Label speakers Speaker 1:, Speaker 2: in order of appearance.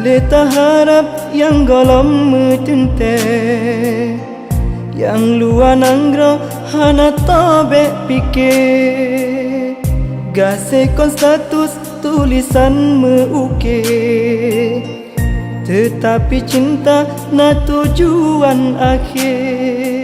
Speaker 1: Leta harap yang golom metente, yang luar nanggro hana tobe pikir. Gasekon status tulisan meuke, tetapi cinta na tujuan akhir.